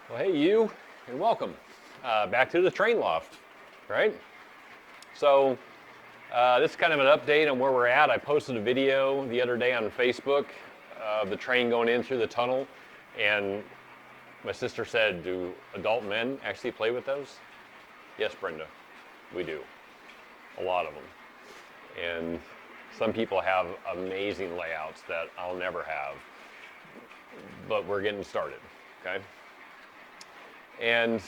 Well, hey you, and welcome back to the train loft, right? So this is kind of an update on where we're at. I posted a video the other day on Facebook of the train going in through the tunnel, and my sister said, do adult men actually play with those? Yes, Brenda, we do. A lot of them. And some people have amazing layouts that I'll never have, but we're getting started, okay? And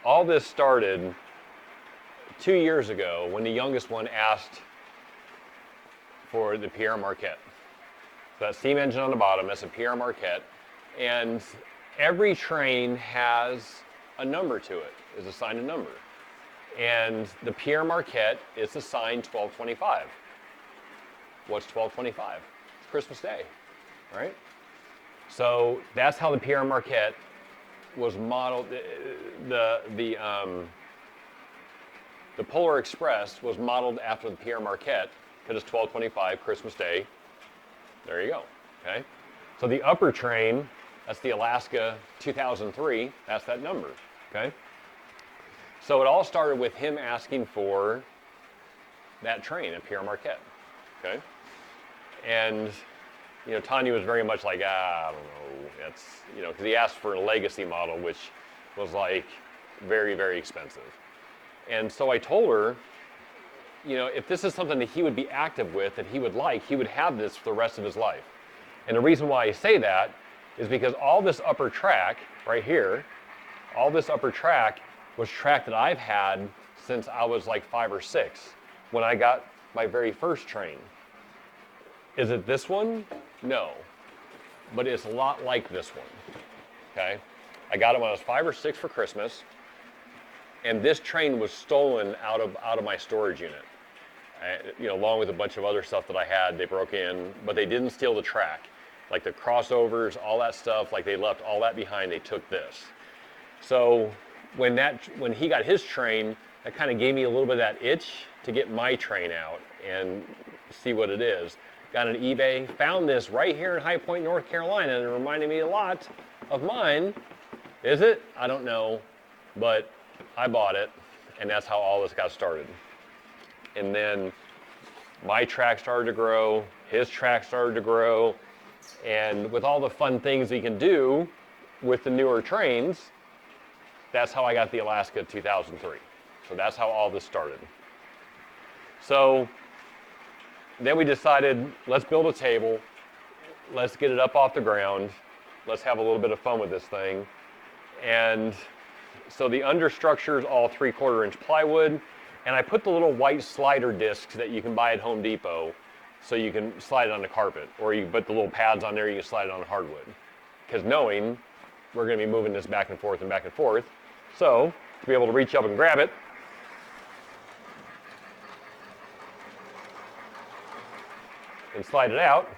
all this started 2 years ago when the youngest one asked for the Pierre Marquette. So that steam engine on the bottom, that's a Pierre Marquette. And every train has a number to it, is assigned a number. And the Pierre Marquette is assigned 1225. What's 1225? It's Christmas Day, right? So that's how the Pierre Marquette was modeled. The Polar Express was modeled after the Pierre Marquette because it's 1225 Christmas Day. There you go. Okay. So the upper train, that's the Alaska 2003. That's that number. Okay. So it all started with him asking for that train at Pierre Marquette. Okay. And you know, Tanya was very much like, I don't know, that's, you know, because he asked for a legacy model, which was like very, very expensive. And so I told her, you know, if this is something that he would be active with, that he would like, he would have this for the rest of his life. And the reason why I say that is because all this upper track right here, all this upper track was track that I've had since I was like 5 or 6 when I got my very first train. Is it this one? No, but it's a lot like this one, okay? I got it when I was 5 or 6 for Christmas, and this train was stolen out of my storage unit. You know, along with a bunch of other stuff that I had, they broke in, but they didn't steal the track. Like the crossovers, all that stuff, like they left all that behind, they took this. So when he got his train, that kind of gave me a little bit of that itch to get my train out and see what it is. Got on eBay, found this right here in High Point, North Carolina, and it reminded me a lot of mine. Is it? I don't know, but I bought it, and that's how all this got started. And then my track started to grow, his track started to grow, and with all the fun things he can do with the newer trains, that's how I got the Alaska 2003. So that's how all this started. So then we decided, let's build a table, let's get it up off the ground, let's have a little bit of fun with this thing. And so the understructure is all 3/4 inch plywood, and I put the little white slider discs that you can buy at Home Depot so you can slide it on the carpet, or you put the little pads on there, you can slide it on hardwood. Because knowing we're gonna be moving this back and forth and back and forth, so to be able to reach up and grab it, and slide it out,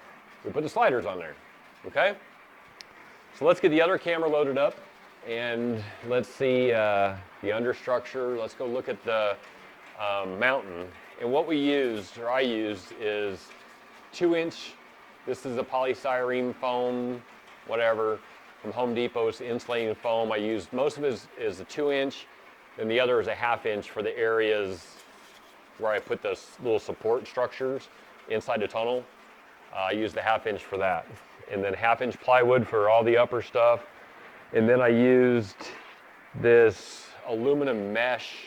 we put the sliders on there, okay? So let's get the other camera loaded up and let's see the understructure. Let's go look at the mountain. And what we used, or I used, is 2-inch, this is a polystyrene foam, whatever, from Home Depot. It's insulating foam. I used, most of it is a 2-inch, and the other is a 1/2 inch for the areas where I put those little support structures inside the tunnel. I used the 1/2 inch for that. And then 1/2 inch plywood for all the upper stuff. And then I used this aluminum mesh.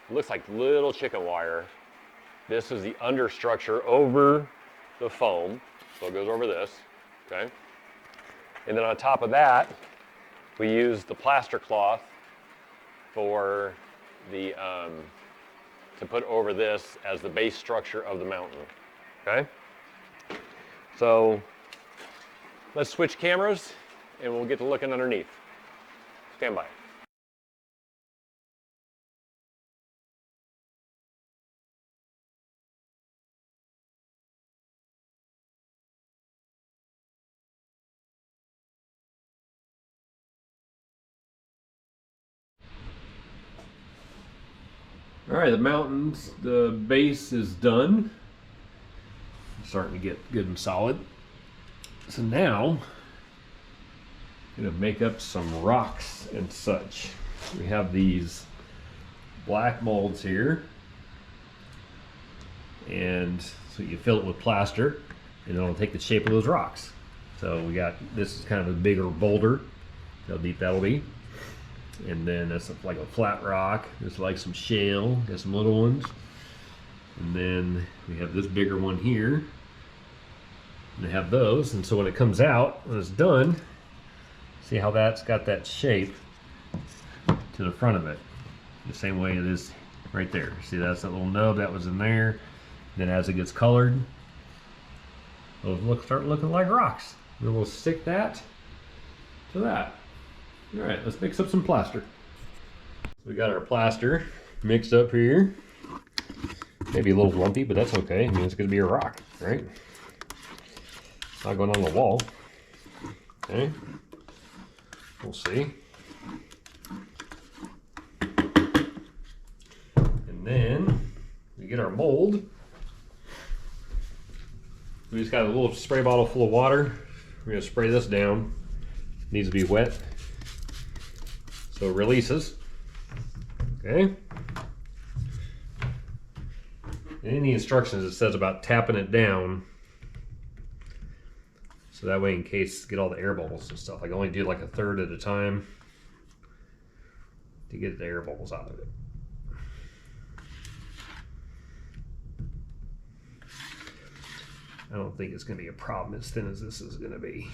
It looks like little chicken wire. This is the understructure over the foam. So it goes over this, okay? And then on top of that, we used the plaster cloth for the, to put over this as the base structure of the mountain. Okay, so let's switch cameras and we'll get to looking underneath. Stand by. All right, the mountains, the base is done. Starting to get good and solid. So now Gonna make up some rocks and such. We have these black molds here, and so you fill it with plaster and it'll take the shape of those rocks. So we got, this is kind of a bigger boulder, how deep that'll be, and then that's like a flat rock. There's like some shale, got some little ones, and then we have this bigger one here, and I have those. And so when it comes out, when it's done, see how that's got that shape to the front of it, the same way it is right there. See, that's that little nub that was in there. Then as it gets colored, they'll start looking like rocks. Then we'll stick that to that. All right, let's mix up some plaster. So we got our plaster mixed up here. Maybe a little lumpy, but that's okay. I mean, it's gonna be a rock, right? It's not going on the wall. Okay, we'll see. And then we get our mold. We just got a little spray bottle full of water. We're gonna spray this down. It needs to be wet, so it releases. Okay. And in the instructions it says about tapping it down, so that way in case get all the air bubbles and stuff. I can only do like a third at a time to get the air bubbles out of it. I don't think it's going to be a problem as thin as this is going to be.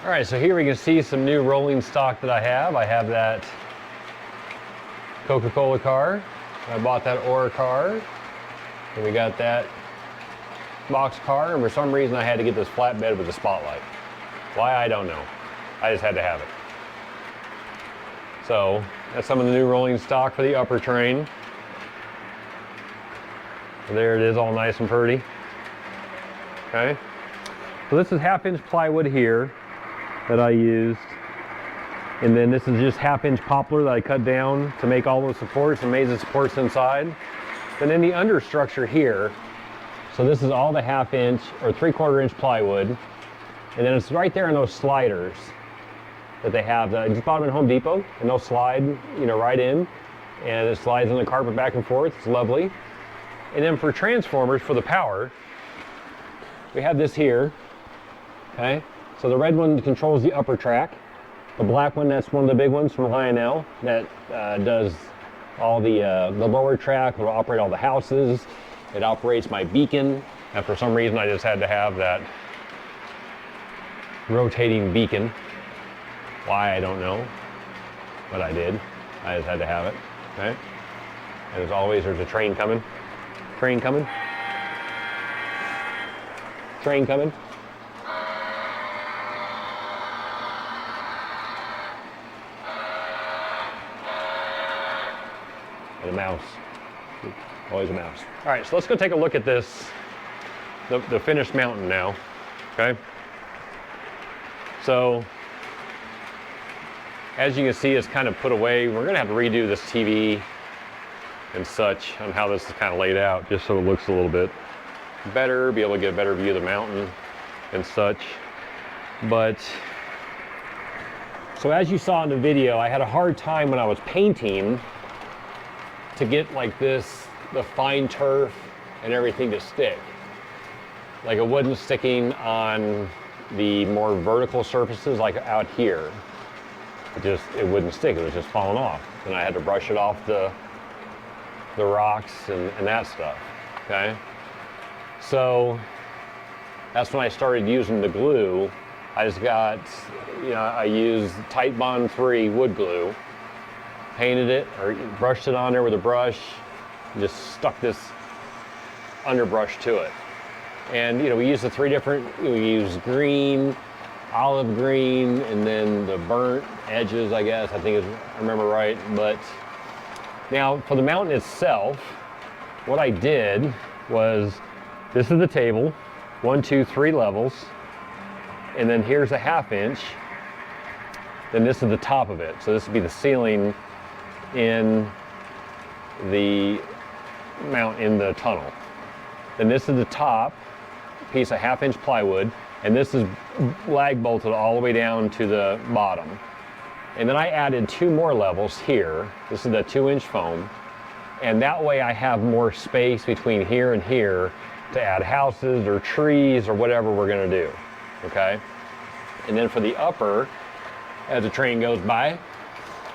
All right, so here we can see some new rolling stock that I have. I have that Coca-Cola car. I bought that Ora car. And we got that box car, and for some reason I had to get this flatbed with a spotlight. Why, I don't know. I just had to have it. So that's some of the new rolling stock for the upper train. So there it is, all nice and pretty. Okay. So this is 1/2-inch plywood here that I used, and then this is just 1/2-inch poplar that I cut down to make all those supports and made the supports inside. And then the understructure here, so this is all the 1/2-inch or 3/4-inch plywood, and then it's right there in those sliders that they have. I just bought them at Home Depot, and they'll slide, you know, right in, and it slides on the carpet back and forth. It's lovely. And then for transformers for the power, we have this here. Okay. So the red one controls the upper track. The black one, that's one of the big ones from Lionel that does all the lower track. It'll operate all the houses. It operates my beacon. And for some reason, I just had to have that rotating beacon. Why, I don't know, but I did. I just had to have it. Okay. And as always, there's a train coming. Train coming. Train coming. And a mouse. Always a mouse. All right, so let's go take a look at this, the finished mountain now. Okay. So, as you can see, it's kind of put away. We're going to have to redo this TV and such on how this is kind of laid out, just so it looks a little bit better, be able to get a better view of the mountain and such. But, so as you saw in the video, I had a hard time when I was painting to get like this the fine turf and everything to stick. Like it wasn't sticking on the more vertical surfaces like out here. It wouldn't stick, it was just falling off. And I had to brush it off the rocks and that stuff, okay? So that's when I started using the glue. I just got, I used Tite Bond 3 wood glue, painted it or brushed it on there with a brush, and just stuck this underbrush to it. And we used the three different, we used green, olive green, and then the burnt edges, I guess, I remember right. But now for the mountain itself, what I did was, this is the table, 1, 2, 3 levels, and then here's a 1/2 inch, then this is the top of it. So this would be the ceiling in the in the tunnel. Then this is the top piece of 1/2 inch plywood, and this is lag bolted all the way down to the bottom. And then I added 2 more levels here. This is the 2-inch foam, and that way I have more space between here and here to add houses or trees or whatever we're gonna do, okay? And then for the upper, as the train goes by,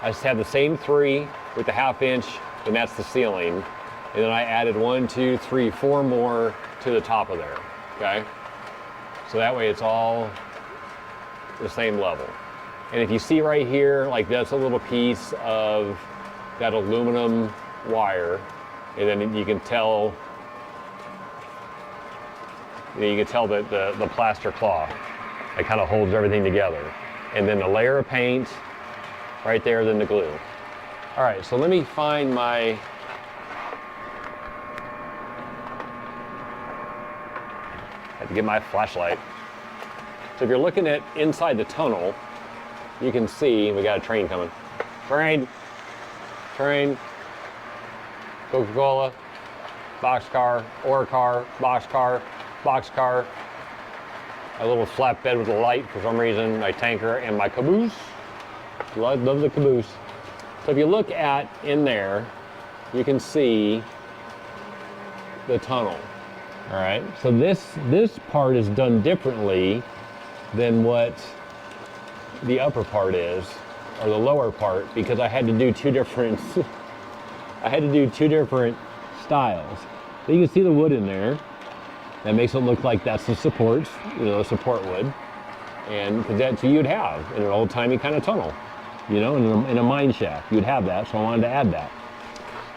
I just have the same 3 with the 1/2 inch, and that's the ceiling. And then I added 1, 2, 3, 4 more to the top of there, okay? So that way it's all the same level. And if you see right here, like that's a little piece of that aluminum wire, and then you can tell that the plaster cloth, it kind of holds everything together. And then the layer of paint right there, then the glue. All right, so let me find my, had to get my flashlight. So if you're looking at inside the tunnel, you can see we got a train coming. Train, Coca-Cola, boxcar, ore car, boxcar, a little flatbed with a light for some reason, my tanker, and my caboose. Love the caboose. So if you look at in there, you can see the tunnel. All right, so this part is done differently than what the upper part is, or the lower part, because I had to do two different styles. So you can see the wood in there. That makes it look like that's the supports, support wood, and because that's what you'd have in an old-timey kind of tunnel, in a mine shaft, you'd have that. So I wanted to add that.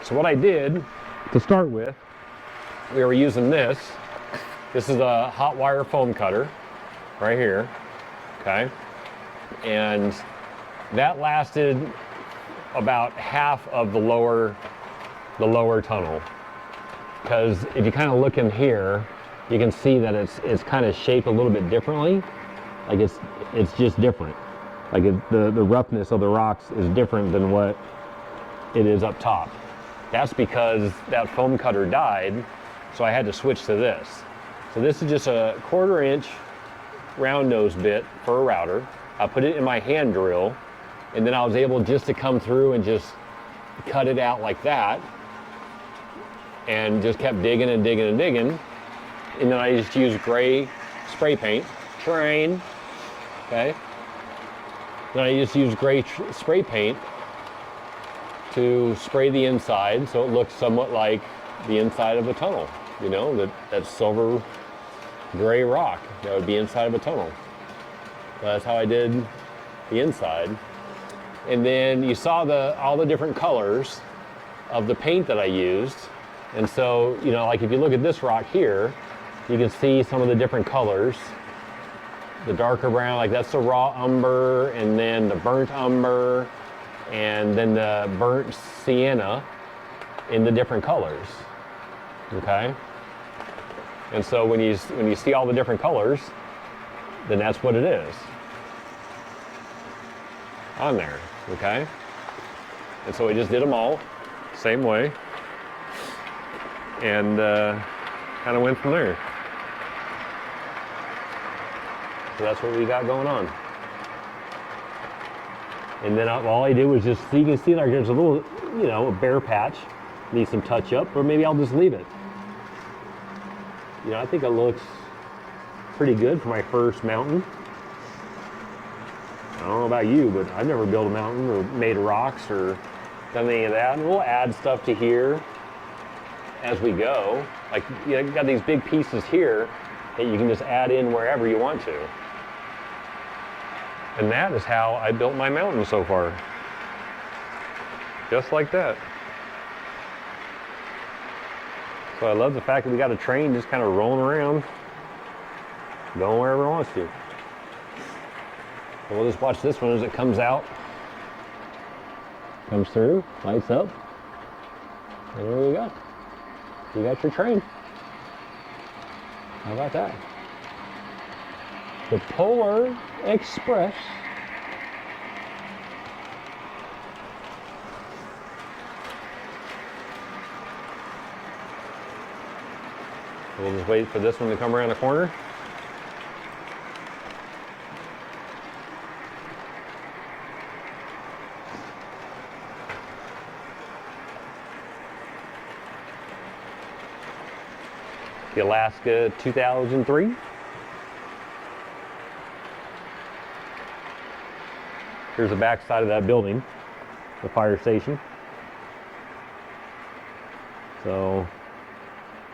So what I did to start with, we were using this. This is a hot wire foam cutter, right here, okay? And that lasted about half of the lower tunnel. Because if you kind of look in here, you can see that it's kind of shaped a little bit differently. Like it's just different. Like the roughness of the rocks is different than what it is up top. That's because that foam cutter died, so I had to switch to this. So this is just a 1/4 inch round nose bit for a router. I put it in my hand drill, and then I was able just to come through and just cut it out like that, and just kept digging and digging and digging. And then I just used gray spray paint, train, okay? Then I just used gray spray paint to spray the inside so it looks somewhat like the inside of a tunnel, that silver gray rock that would be inside of a tunnel. So that's how I did the inside. And then you saw all the different colors of the paint that I used. And so, like if you look at this rock here, you can see some of the different colors. The darker brown, like that's the raw umber, and then the burnt umber, and then the burnt sienna in the different colors, okay? And so when you see all the different colors, then that's what it is on there, okay? And so we just did them all, same way, and kind of went from there. So that's what we got going on. And then all I did was just, so you can see like there's a little, a bare patch. needs some touch up, or maybe I'll just leave it. You know, I think it looks pretty good for my first mountain. I don't know about you, but I've never built a mountain or made rocks or done any of that. And we'll add stuff to here as we go. Like, you got these big pieces here that you can just add in wherever you want to. And that is how I built my mountain so far. Just like that. So I love the fact that we got a train just kind of rolling around, going wherever it wants to. So we'll just watch this one as it comes out. Comes through, lights up, and there you go. You got your train. How about that? The Polar Express. We'll just wait for this one to come around the corner. The Alaska 2003. Here's the back side of that building, the fire station. So,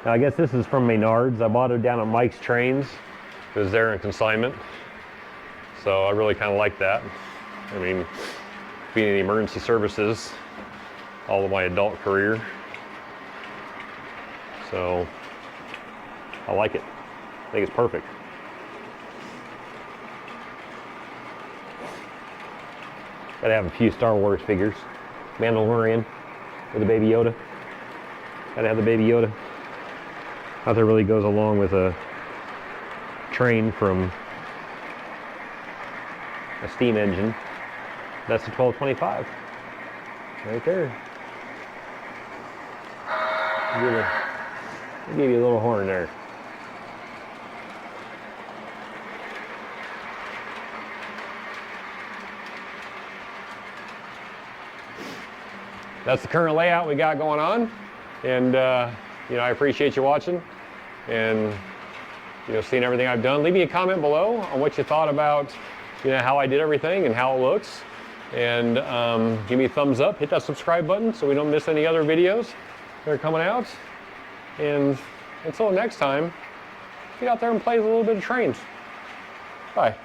now I guess this is from Menards. I bought it down at Mike's Trains. It was there in consignment. So I really kind of like that. I mean, being in the emergency services all of my adult career. So I like it. I think it's perfect. Gotta have a few Star Wars figures. Mandalorian with a Baby Yoda. Gotta have the Baby Yoda. How that really goes along with a train from a steam engine. That's the 1225. Right there. I'll give you a little horn there. That's the current layout we got going on, and you know, I appreciate you watching and, you know, seeing everything I've done. Leave me a comment below on what you thought about, you know, how I did everything and how it looks, and give me a thumbs up. Hit that subscribe button so we don't miss any other videos that are coming out. And until next time, get out there and play a little bit of trains. Bye.